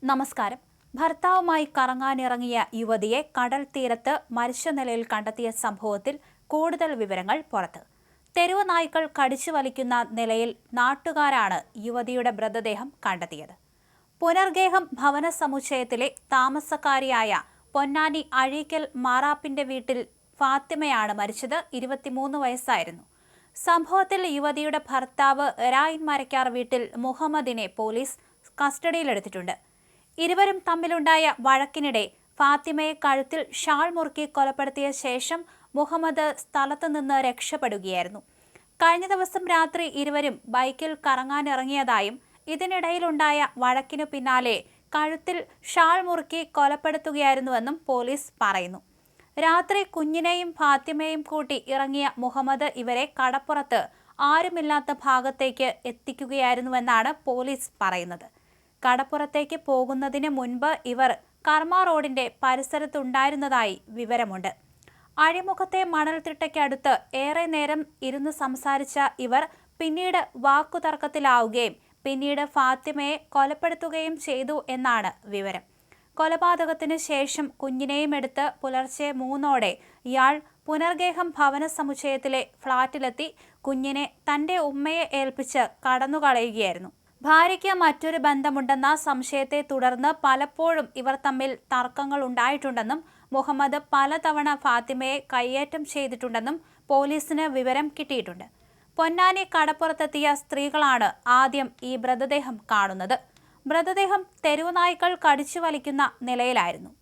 നമസ്കാരം. ഭർത്താവുമായി കറങ്ങാനിറങ്ങിയ യുവതിയെ കടൽ തീരത്ത് മരിച്ച നിലയിൽ കണ്ടെത്തിയ സംഭവത്തിൽ കൂടുതൽ വിവരങ്ങൾ പുറത്ത്. തെരുവ് നായ്ക്കൾ കടിച്ചു വലിക്കുന്ന നിലയിൽ നാട്ടുകാരാണ് യുവതിയുടെ മൃതദേഹം കണ്ടെത്തിയത്. പുനർഗേഹം ഭവന സമുച്ചയത്തിലെ താമസക്കാരിയായ പൊന്നാനി അഴീക്കൽ മാറാപ്പിന്റെ വീട്ടിൽ ഫാത്തിമയാണ് മരിച്ചത്. 23 വയസ്സായിരുന്നു. സംഭവത്തിൽ യുവതിയുടെ ഭർത്താവ് രായിൻ മരക്കാർ വീട്ടിൽ മുഹമ്മദിനെ പോലീസ് കസ്റ്റഡിയിലെടുത്തിട്ടുണ്ട്. ഇരുവരും തമ്മിലുണ്ടായ വഴക്കിനിടെ ഫാത്തിമയെ കഴുത്തിൽ ഷാൾ മുറുക്കി കൊലപ്പെടുത്തിയ ശേഷം മുഹമ്മദ് സ്ഥലത്തു നിന്ന് രക്ഷപ്പെടുകയായിരുന്നു. കഴിഞ്ഞ ദിവസം രാത്രി ഇരുവരും ബൈക്കിൽ കറങ്ങാനിറങ്ങിയതായും ഇതിനിടയിലുണ്ടായ വഴക്കിനു പിന്നാലെ കഴുത്തിൽ ഷാൾ മുറുക്കി കൊലപ്പെടുത്തുകയായിരുന്നുവെന്നും പോലീസ് പറയുന്നു. രാത്രി കുഞ്ഞിനെയും ഫാത്തിമയെയും കൂട്ടി ഇറങ്ങിയ മുഹമ്മദ് ഇവരെ കടപ്പുറത്ത് ആരുമില്ലാത്ത ഭാഗത്തേക്ക് എത്തിക്കുകയായിരുന്നുവെന്നാണ് പോലീസ് പറയുന്നത്. കടപ്പുറത്തേക്ക് പോകുന്നതിന് മുൻപ് ഇവർ കർമ്മ റോഡിന്റെ പരിസരത്തുണ്ടായിരുന്നതായി വിവരമുണ്ട്. അഴിമുഖത്തെ മണൽത്തിട്ടയ്ക്കടുത്ത് ഏറെ നേരം ഇരുന്ന് സംസാരിച്ച ഇവർ പിന്നീട് വാക്കുതർക്കത്തിലാവുകയും പിന്നീട് ഫാത്തിമയെ കൊലപ്പെടുത്തുകയും ചെയ്തു എന്നാണ് വിവരം. കൊലപാതകത്തിന് ശേഷം കുഞ്ഞിനെയും എടുത്ത് പുലർച്ചെ 3ഓടെ ഇയാൾ പുനർഗേഹം ഭവന സമുച്ചയത്തിലെ ഫ്ളാറ്റിലെത്തി കുഞ്ഞിനെ തന്റെ ഉമ്മയെ ഏൽപ്പിച്ച് കടന്നുകളയുകയായിരുന്നു. ഭാര്യയ്ക്ക് മറ്റൊരു ബന്ധമുണ്ടെന്ന സംശയത്തെ തുടർന്ന് പലപ്പോഴും ഇവർ തമ്മിൽ തർക്കങ്ങൾ ഉണ്ടായിട്ടുണ്ടെന്നും മുഹമ്മദ് പലതവണ ഫാത്തിമയെ കയ്യേറ്റം ചെയ്തിട്ടുണ്ടെന്നും പോലീസിന് വിവരം കിട്ടിയിട്ടുണ്ട്. പൊന്നാനി കടപ്പുറത്തെത്തിയ സ്ത്രീകളാണ് ആദ്യം ഈ മൃതദേഹം കാണുന്നത്. മൃതദേഹം തെരുവുനായ്ക്കൾ കടിച്ചു വലിക്കുന്ന നിലയിലായിരുന്നു.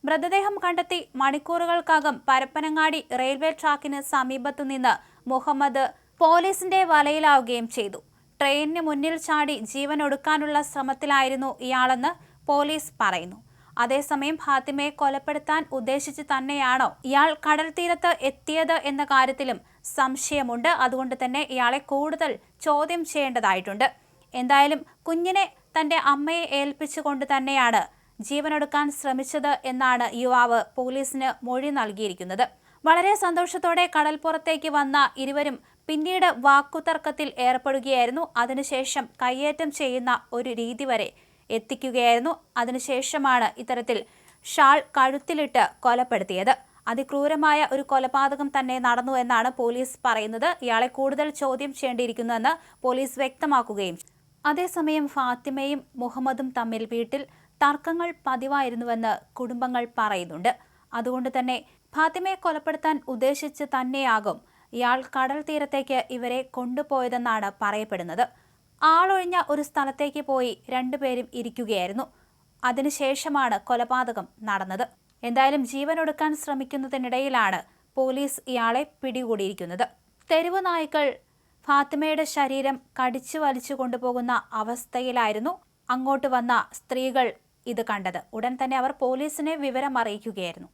മൃതദേഹം കണ്ടെത്തി മണിക്കൂറുകൾക്കകം പരപ്പനങ്ങാടി റെയിൽവേ ട്രാക്കിന് സമീപത്തുനിന്ന് മുഹമ്മദ് പോലീസിന്റെ വലയിലാവുകയും ചെയ്തു. ട്രെയിനിന് മുന്നിൽ ചാടി ജീവൻ ഒടുക്കാനുള്ള ശ്രമത്തിലായിരുന്നു ഇയാളെന്ന് പോലീസ് പറയുന്നു. അതേസമയം ഫാത്തിമയെ കൊലപ്പെടുത്താൻ ഉദ്ദേശിച്ച് തന്നെയാണോ ഇയാൾ കടൽ തീരത്ത് എത്തിയത് എന്ന കാര്യത്തിലും സംശയമുണ്ട്. അതുകൊണ്ട് തന്നെ ഇയാളെ കൂടുതൽ ചോദ്യം ചെയ്യേണ്ടതായിട്ടുണ്ട്. എന്തായാലും കുഞ്ഞിനെ തന്റെ അമ്മയെ ഏൽപ്പിച്ചുകൊണ്ട് തന്നെയാണ് ജീവനൊടുക്കാൻ ശ്രമിച്ചത് എന്നാണ് യുവാവ് പോലീസിന് മൊഴി നൽകിയിരിക്കുന്നത്. വളരെ സന്തോഷത്തോടെ കടൽപ്പുറത്തേക്ക് വന്ന ഇരുവരും പിന്നീട് വാക്കുതർക്കത്തിൽ ഏർപ്പെടുകയായിരുന്നു. അതിനുശേഷം കയ്യേറ്റം ചെയ്യുന്ന ഒരു രീതി വരെ എത്തിക്കുകയായിരുന്നു. അതിനുശേഷമാണ് ഇത്തരത്തിൽ ഷാൾ കഴുത്തിലിട്ട് കൊലപ്പെടുത്തിയത്. അതിക്രൂരമായ ഒരു കൊലപാതകം തന്നെ നടന്നു എന്നാണ് പോലീസ് പറയുന്നത്. ഇയാളെ കൂടുതൽ ചോദ്യം ചെയ്യേണ്ടിയിരിക്കുന്നുവെന്ന് പോലീസ് വ്യക്തമാക്കുകയും. അതേസമയം ഫാത്തിമയും മുഹമ്മദും തമ്മിൽ വീട്ടിൽ തർക്കങ്ങൾ പതിവായിരുന്നുവെന്ന് കുടുംബങ്ങൾ പറയുന്നുണ്ട്. അതുകൊണ്ട് തന്നെ ഫാത്തിമയെ കൊലപ്പെടുത്താൻ ഉദ്ദേശിച്ച് തന്നെയാകും ഇയാൾ കടൽ തീരത്തേക്ക് ഇവരെ കൊണ്ടുപോയതെന്നാണ് പറയപ്പെടുന്നത്. ആളൊഴിഞ്ഞ ഒരു സ്ഥലത്തേക്ക് പോയി രണ്ടുപേരും ഇരിക്കുകയായിരുന്നു. അതിനുശേഷമാണ് കൊലപാതകം നടന്നത്. എന്തായാലും ജീവനൊടുക്കാൻ ശ്രമിക്കുന്നതിനിടയിലാണ് പോലീസ് ഇയാളെ പിടികൂടിയിരിക്കുന്നത്. തെരുവ് നായ്ക്കൾ ഫാത്തിമയുടെ ശരീരം കടിച്ചു വലിച്ചു കൊണ്ടുപോകുന്ന അവസ്ഥയിലായിരുന്നു അങ്ങോട്ട് വന്ന സ്ത്രീകൾ ഇത് കണ്ടത്. ഉടൻ തന്നെ അവർ പോലീസിനെ വിവരം അറിയിക്കുകയായിരുന്നു.